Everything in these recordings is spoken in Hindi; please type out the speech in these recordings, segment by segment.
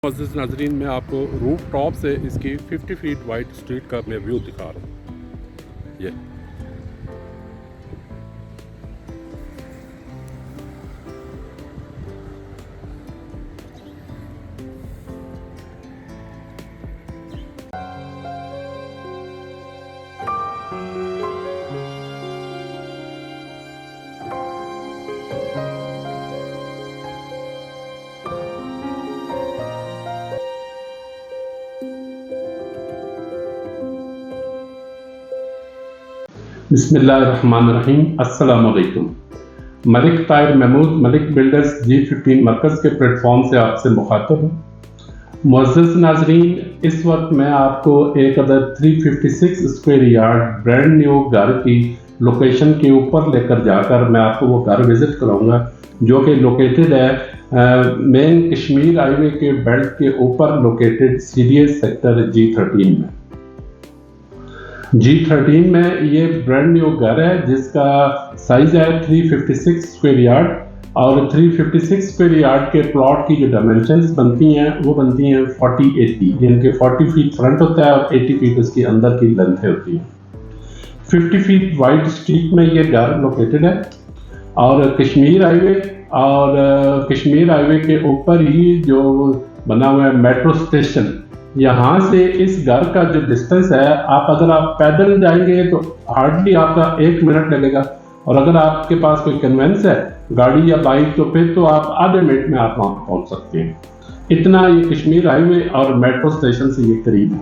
मोअज़्ज़िज़ नाज़रीन, मैं आपको रूफ टॉप से इसकी 50 फीट वाइड स्ट्रीट का मैं व्यू दिखा रहा हूँ। ये बिस्मिल्लाहिर्रहमानिर्रहीम। अस्सलाम वालेकुम। मलिक ताहिर महमूद मलिक बिल्डर्स G15 मरकज़ के प्लेटफॉर्म से आपसे मुखातब हूँ। मुअज़्ज़िज़ नाज़रीन, इस वक्त मैं आपको एक other 356 square yard brand new घर की लोकेशन के ऊपर लेकर जाकर मैं आपको वो घर विज़िट कराऊंगा, जो कि लोकेटेड है मेन कश्मीर हाईवे के बेल्ट के ऊपर लोकेटेड सीडीएस सेक्टर G13 में। G13 में ये ब्रांड न्यू घर है जिसका साइज है 356 स्क्वायर यार्ड, और 356 स्क्वायर यार्ड के प्लॉट की जो डायमेंशंस बनती हैं वो बनती हैं 40-80, यानी कि 40 फीट फ्रंट होता है और 80 फीट उसकी अंदर की लेंथ होती है। 50 फीट वाइड स्ट्रीट में ये घर लोकेटेड है और कश्मीर हाईवे के ऊपर ही जो बना हुआ है मेट्रो स्टेशन, यहाँ से इस घर का जो डिस्टेंस है, अगर आप पैदल जाएंगे तो हार्डली आपका 1 मिनट लगेगा, और अगर आपके पास कोई कन्वेंस है गाड़ी या बाइक तो फिर तो आप आधे मिनट में आप वहाँ पहुँच सकते हैं। इतना ये कश्मीर हाईवे और मेट्रो स्टेशन से ये करीब है।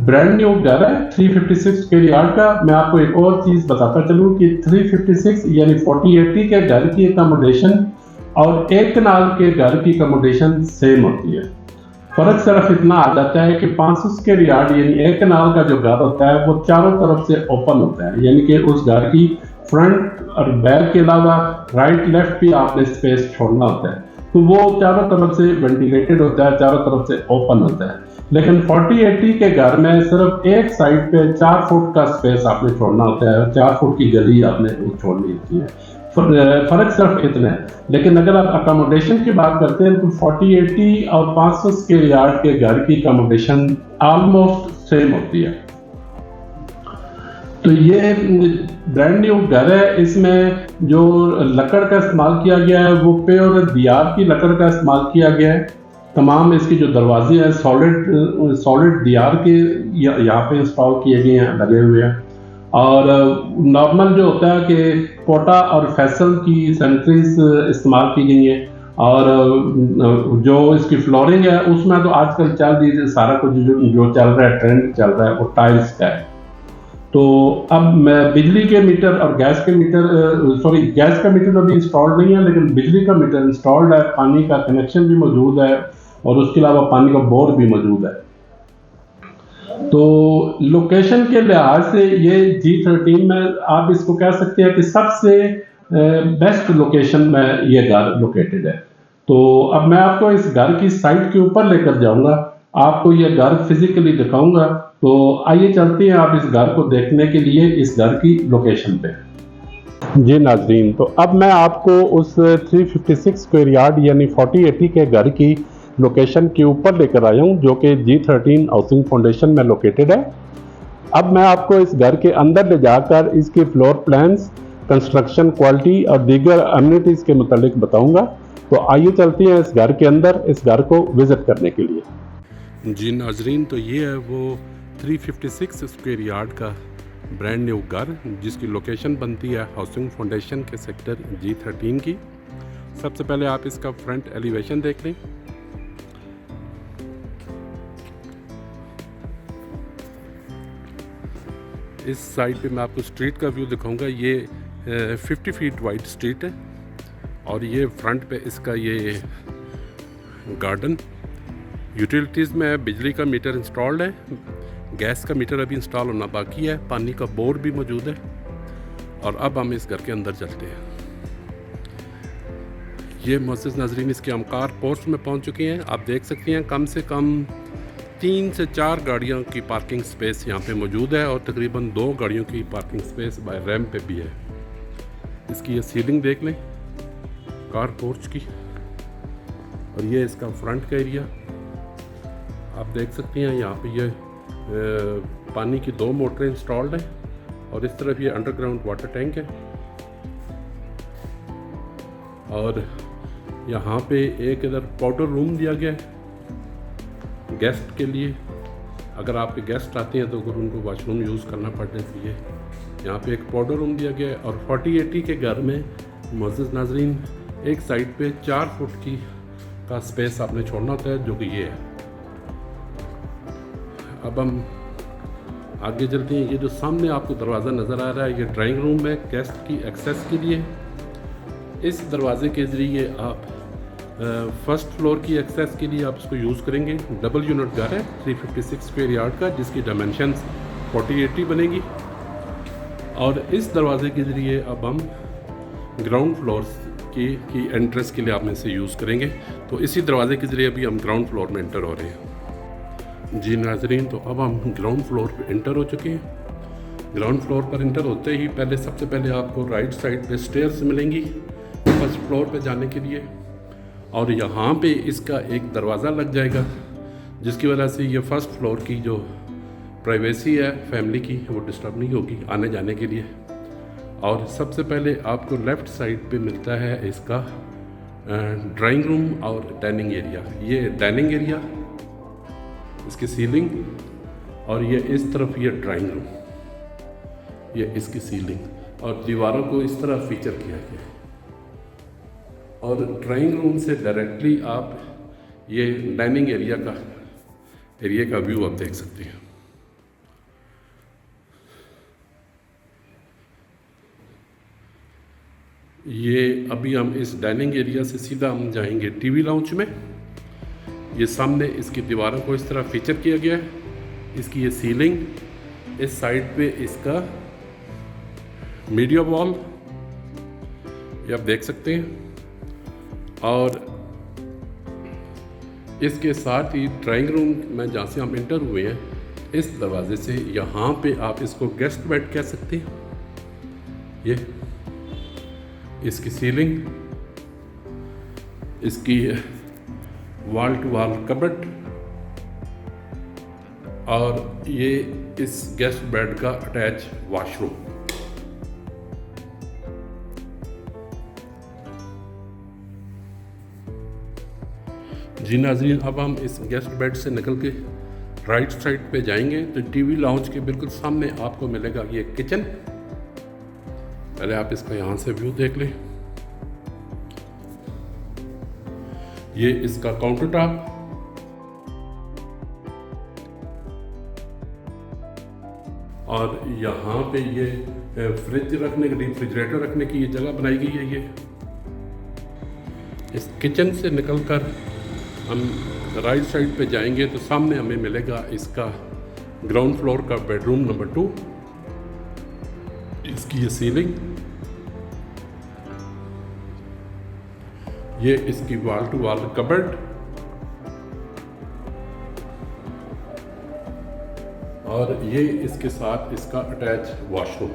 ब्रांड न्यू घर है 356 स्क्वायर यार्ड का। मैं आपको एक और चीज़ बताता चलूँ कि 356 यानी 40-80 के घर की अकोमोडेशन और एक कनाल के घर की अकोमोडेशन सेम होती है। फर्क सिर्फ इतना आ जाता है कि 500 स्क्वायर यार्ड यानी एक कनाल का जो घर होता है वो चारों तरफ से ओपन होता है, यानी कि उस घर की फ्रंट और बैक के अलावा राइट लेफ्ट भी आपने स्पेस छोड़ना होता है, तो वो चारों तरफ से वेंटिलेटेड होता है, चारों तरफ से ओपन होता है। लेकिन 40-80 के घर में सिर्फ एक साइड पे 4 फुट का स्पेस आपने छोड़ना होता है, 4 फुट की गली आपने छोड़नी होती है। फर्क सिर्फ इतना है। लेकिन अगर आप अकोमोडेशन की बात करते हैं तो 40-80 और 500 स्क्वायर यार्ड के घर की अकोमोडेशन ऑलमोस्ट सेम होती है। तो ये ब्रांड न्यू घर है, इसमें जो लकड़ का इस्तेमाल किया गया है वो प्योर दियार की लकड़ का इस्तेमाल किया गया है। तमाम इसके जो दरवाजे हैं सॉलिड दियार के यहाँ पे इंस्टॉल किए गए हैं, लगे हुए हैं। और नॉर्मल जो होता है कि कोटा और फैसल की सैनिटरीज इस्तेमाल की गई हैं, और जो इसकी फ्लोरिंग है उसमें तो आजकल चल दीजिए सारा कुछ जो चल रहा है, ट्रेंड चल रहा है वो टाइल्स का है। तो अब मैं बिजली के मीटर और गैस का मीटर अभी इंस्टॉल्ड नहीं है, लेकिन बिजली का मीटर इंस्टॉल्ड है, पानी का कनेक्शन भी मौजूद है और उसके अलावा पानी का बोर भी मौजूद है। तो लोकेशन के लिहाज से ये G13 में आप इसको कह सकते हैं कि सबसे बेस्ट लोकेशन में ये घर लोकेटेड है। तो अब मैं आपको इस घर की साइट के ऊपर लेकर जाऊंगा, आपको ये घर फिजिकली दिखाऊंगा। तो आइए चलते हैं आप इस घर को देखने के लिए इस घर की लोकेशन पे। जी नाजरीन, तो अब मैं आपको उस 356 स्क्वायर यार्ड यानी 40-80 के घर की लोकेशन के ऊपर लेकर आया हूँ, जो कि G13 हाउसिंग फाउंडेशन में लोकेटेड है। अब मैं आपको इस घर के अंदर ले जाकर इसकी फ्लोर प्लान्स, कंस्ट्रक्शन क्वालिटी और दीगर अम्यूनिटीज़ के मुतालिक बताऊंगा। तो आइए चलते हैं इस घर के अंदर, इस घर को विज़िट करने के लिए। जी नाजरीन, तो ये है वो 356 स्क्वायर यार्ड का ब्रांड न्यू घर, जिसकी लोकेशन बनती है हाउसिंग फाउंडेशन के सेक्टर G13 की। सबसे पहले आप इसका फ्रंट एलिवेशन देख लें। इस साइड पे मैं आपको स्ट्रीट का व्यू दिखाऊंगा। ये 50 फीट वाइड स्ट्रीट है और ये फ्रंट पे इसका ये गार्डन। यूटिलिटीज़ में बिजली का मीटर इंस्टॉल्ड है, गैस का मीटर अभी इंस्टॉल होना बाकी है, पानी का बोर भी मौजूद है। और अब हम इस घर के अंदर चलते हैं। ये मुअज़्ज़िज़ नाज़रीन, इसके अमकार पोर्च में पहुंच चुके हैं। आप देख सकते हैं कम से कम 3 से 4 गाड़ियों की पार्किंग स्पेस यहाँ पे मौजूद है और तकरीबन 2 गाड़ियों की पार्किंग स्पेस बाय रैम्प पे भी है। इसकी ये सीलिंग देख लें कार पोर्च की। और ये इसका फ्रंट का एरिया आप देख सकते हैं। यहाँ पे ये पानी की 2 मोटरें इंस्टॉल्ड हैं और इस तरफ ये अंडरग्राउंड वाटर टैंक है। और यहाँ पे एक इधर पाउडर रूम दिया गया है गेस्ट के लिए। अगर आपके गेस्ट आते हैं तो अगर उनको वॉशरूम यूज़ करना पड़े तो ये यहाँ पे एक पाउडर रूम दिया गया है। और 40-80 के घर में मोअज़्ज़ज़ नाज़रीन एक साइड पे 4 फुट की का स्पेस आपने छोड़ना होता है, जो कि ये है। अब हम आगे चलते हैं। ये जो सामने आपको दरवाज़ा नज़र आ रहा है ये ड्राइंग रूम है गेस्ट की एक्सेस के लिए। इस दरवाजे के ज़रिए आप फर्स्ट फ्लोर की एक्सेस के लिए आप इसको यूज़ करेंगे। डबल यूनिट घर है 356 स्क्वायर यार्ड का, जिसकी डायमेंशंस 40-80 बनेगी। और इस दरवाजे के ज़रिए अब हम ग्राउंड फ्लोर की एंट्रेंस के लिए आप में से यूज़ करेंगे। तो इसी दरवाजे के ज़रिए अभी हम ग्राउंड फ्लोर में एंटर हो रहे हैं। जी नाज़रीन, तो अब हम ग्राउंड फ्लोर पे एंटर हो चुके हैं। ग्राउंड फ्लोर पर एंटर होते ही सबसे पहले आपको राइट साइड पे स्टेयर्स मिलेंगी फर्स्ट फ्लोर पे जाने के लिए। और यहाँ पे इसका एक दरवाज़ा लग जाएगा, जिसकी वजह से ये फर्स्ट फ्लोर की जो प्राइवेसी है फैमिली की वो डिस्टर्ब नहीं होगी आने जाने के लिए। और सबसे पहले आपको लेफ़्ट साइड पे मिलता है इसका ड्राइंग रूम और डाइनिंग एरिया। ये डाइनिंग एरिया, इसकी सीलिंग, और ये इस तरफ ये ड्राइंग रूम, ये इसकी सीलिंग और दीवारों को इस तरह फीचर किया गया है। और ड्राइंग रूम से डायरेक्टली आप ये डाइनिंग एरिया का व्यू आप देख सकते हैं। ये अभी हम इस डाइनिंग एरिया से सीधा हम जाएंगे टीवी लाउंज में। ये सामने इसकी दीवारों को इस तरह फीचर किया गया है। इसकी ये सीलिंग, इस साइड पे इसका मीडिया वॉल ये आप देख सकते हैं। और इसके साथ ही ड्राइंग रूम में जहाँ से हम इंटर हुए हैं, इस दरवाजे से यहाँ पे आप इसको गेस्ट बेड कह सकते हैं। ये इसकी सीलिंग, इसकी वॉल टू वॉल कबर्ड, और ये इस गेस्ट बेड का अटैच वॉशरूम। जी नाज़रीन, अब हम इस गेस्ट बेड से निकल के राइट साइड पे जाएंगे तो टीवी लाउंज के बिल्कुल सामने आपको मिलेगा ये किचन। पहले आप इसका यहाँ से व्यू देख लें। ये इसका काउंटर टॉप, और यहाँ पे ये फ्रिज रखने के, रेफ्रिजरेटर रखने की ये जगह बनाई गई है। ये इस किचन से निकलकर हम राइट साइड पे जाएंगे तो सामने हमें मिलेगा इसका ग्राउंड फ्लोर का बेडरूम नंबर 2। इसकी ये सीलिंग, ये इसकी वॉल टू वॉल कबर्ड, और ये इसके साथ इसका अटैच वॉशरूम।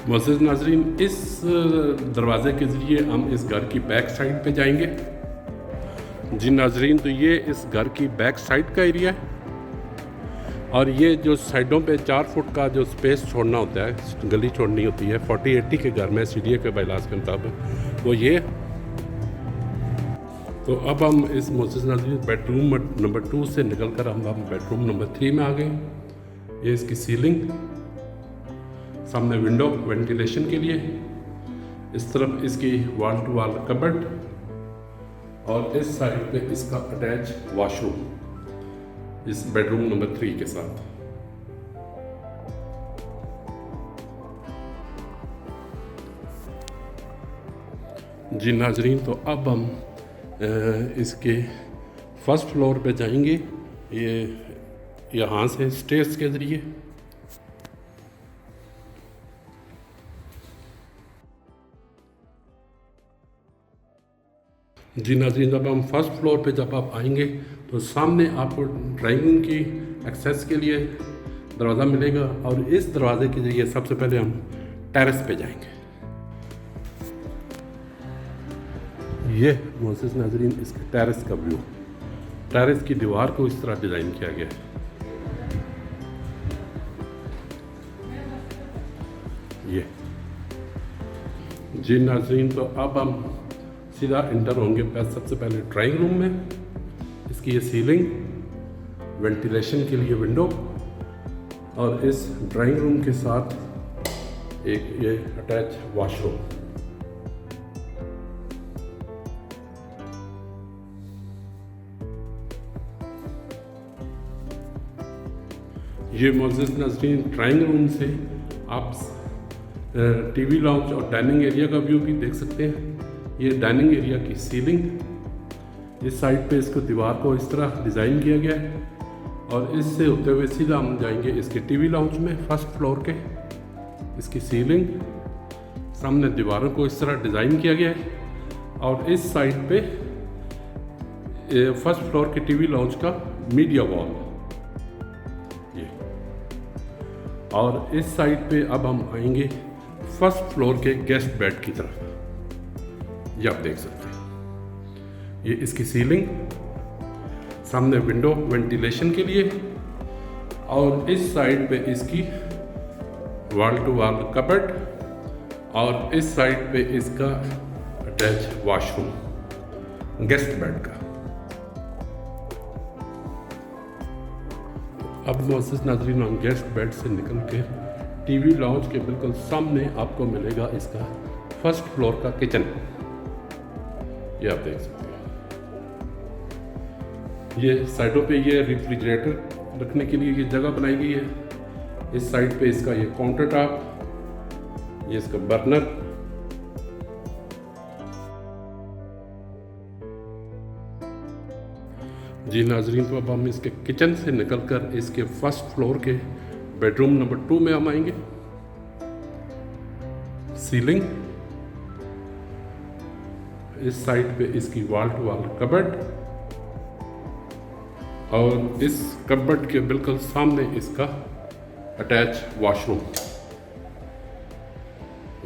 मोअज़्ज़ज़ नाज़रीन, इस दरवाज़े के ज़रिए हम इस घर की बैक साइड पे जाएंगे। जी नाज़रीन, तो ये इस घर की बैक साइड का एरिया है। और ये जो साइडों पे 4 फुट का जो स्पेस छोड़ना होता है, गली छोड़नी होती है 40-80 के घर में सीडीए के बायलास के मुताबिक, वो ये। तो अब हम इस मोअज़्ज़ज़ नाज़रीन बेडरूम नंबर 2 से निकलकर हम बेडरूम नंबर 3 में आ गए। ये इसकी सीलिंग, सामने विंडो वेंटिलेशन के लिए, इस तरफ इसकी वॉल टू वॉल कबर्ड, और इस साइड पे इसका अटैच वॉशरूम इस बेडरूम नंबर 3 के साथ। जी नाजरीन, तो अब हम इसके फर्स्ट फ्लोर पे जाएंगे, ये यहाँ से स्टेयर्स के ज़रिए। जी नाज़रीन, जब हम फर्स्ट फ्लोर पे जब आप आएंगे तो सामने आपको ड्राइंग रूम की एक्सेस के लिए दरवाज़ा मिलेगा और इस दरवाजे के जरिए सबसे पहले हम टेरेस पे जाएंगे। ये मोअज़्ज़िज़ नाज़रीन इसके टेरेस का व्यू, टेरेस की दीवार को इस तरह डिज़ाइन किया गया है। ये जी नाज़रीन, तो अब हम सीधा इंटर होंगे सबसे पहले ड्राइंग रूम में। इसकी ये सीलिंग, वेंटिलेशन के लिए विंडो और इस ड्राइंग रूम के साथ एक ये अटैच वॉशरूम। ये मोअज़्ज़िज़ नाज़रीन ड्राइंग रूम से आप टीवी लाउंज और डाइनिंग एरिया का व्यू भी देख सकते हैं। ये डाइनिंग एरिया की सीलिंग, इस साइड पे इसको दीवार को इस तरह डिज़ाइन किया गया है और इससे होते हुए सीधा हम जाएंगे इसके टीवी लाउंज में फर्स्ट फ्लोर के। इसकी सीलिंग, सामने दीवारों को इस तरह डिज़ाइन किया गया है और इस साइड पे फर्स्ट फ्लोर के टीवी लाउंज का मीडिया वॉल ये, और इस साइड पे अब हम आएंगे फर्स्ट फ्लोर के गेस्ट बेड की तरफ। ये आप देख सकते हैं, ये इसकी सीलिंग, सामने विंडो वेंटिलेशन के लिए और इस साइड पे इसकी वॉल टू वॉल कबर्ड और इस साइड पे इसका अटैच वॉशरूम गेस्ट बेड का। अब मोअज़्ज़िज़ नाज़रीन हम गेस्ट बेड से निकल के टीवी लाउंज के बिल्कुल सामने आपको मिलेगा इसका फर्स्ट फ्लोर का किचन। ये आप देख सकते हैं, ये साइडों पे ये रेफ्रिजरेटर रखने के लिए ये जगह बनाई गई है। इस साइड पे इसका ये काउंटर टॉप, ये इसका बर्नर, जी नाजरीन, तो अब हम इसके किचन से निकलकर इसके फर्स्ट फ्लोर के बेडरूम नंबर 2 में हम आएंगे। सीलिंग, इस साइड पे इसकी वॉल टू वॉल कबर्ड और इस कबर्ड के बिल्कुल सामने इसका अटैच वॉशरूम।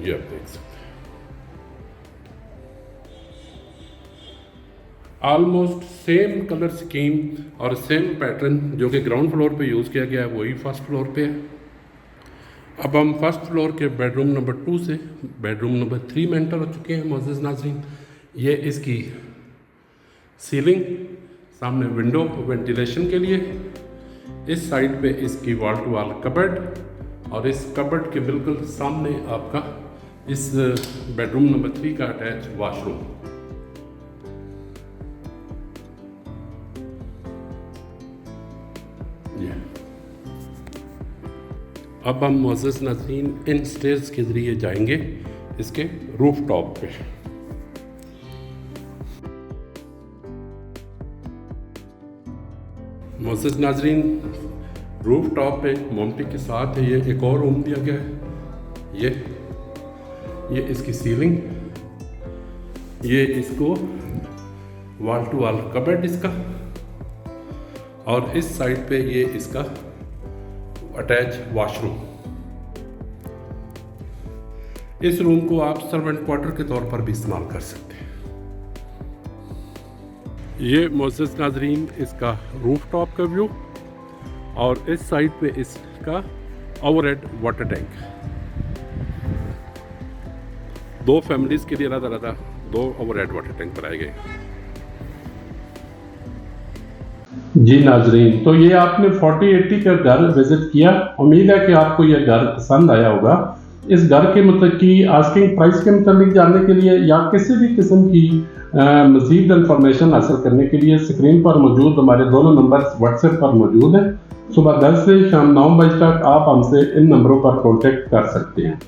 ये आप देख सकते हैं, ऑलमोस्ट सेम कलर स्कीम और सेम पैटर्न जो कि ग्राउंड फ्लोर पे यूज़ किया गया है वही फर्स्ट फ्लोर पे है। अब हम फर्स्ट फ्लोर के बेडरूम नंबर 2 से बेडरूम नंबर 3 में एंटर हो चुके हैं मोअज़्ज़िज़ नाज़रीन। ये इसकी सीलिंग, सामने विंडो वेंटिलेशन के लिए, इस साइड पे इसकी वॉल टू वॉल कबर्ड और इस कबर्ड के बिल्कुल सामने आपका इस बेडरूम नंबर 3 का अटैच वॉशरूम। अब हम मोअज़्ज़िज़ नाज़रीन इन स्टेयर्स के ज़रिए जाएंगे इसके रूफ टॉप पे। मोअज़्ज़िज़ नाज़रीन, रूफ टॉप पे मोमटी के साथ ये एक और रूम दिया गया है। ये इसकी सीलिंग, ये इसको वॉल टू वॉल कबर्ड इसका और इस साइड पे ये इसका अटैच वॉशरूम। इस रूम को आप सर्वेंट क्वार्टर के तौर पर भी इस्तेमाल कर सकते हैं। ये मोअज़्ज़िज़ नाज़रीन इसका रूफ टॉप का व्यू और इस साइड पे इसका ओवरहेड वाटर टैंक। 2 फैमिलीज़ के लिए अलग-अलग 2 ओवरहेड वाटर टैंक बनाए गए। जी नाजरीन, तो ये आपने 4080 का घर विजिट किया। उम्मीद है कि आपको ये घर पसंद आया होगा। इस घर के मतलब की आस्किंग प्राइस के मतलब जानने के लिए या किसी भी किस्म की मज़ीद इंफॉर्मेशन हासिल करने के लिए स्क्रीन पर मौजूद हमारे दोनों नंबर व्हाट्सएप पर मौजूद हैं। सुबह 10 से शाम 9 बजे तक आप हमसे इन नंबरों पर कॉन्टेक्ट कर सकते हैं।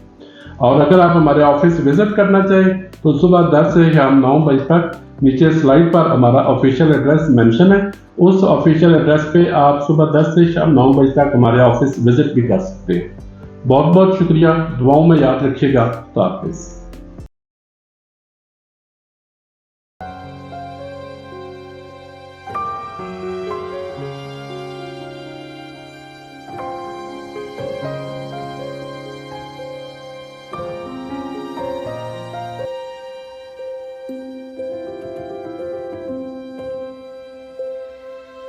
और अगर आप हमारे ऑफिस विजिट करना चाहें तो सुबह 10 से शाम 9 बजे तक नीचे स्लाइड पर हमारा ऑफिशियल एड्रेस मेंशन है। उस ऑफिशियल एड्रेस पे आप सुबह 10 से शाम 9 बजे तक हमारे ऑफिस विजिट भी कर सकते हैं। बहुत बहुत शुक्रिया, दुआओं में याद रखिएगा। तो हाफिज़।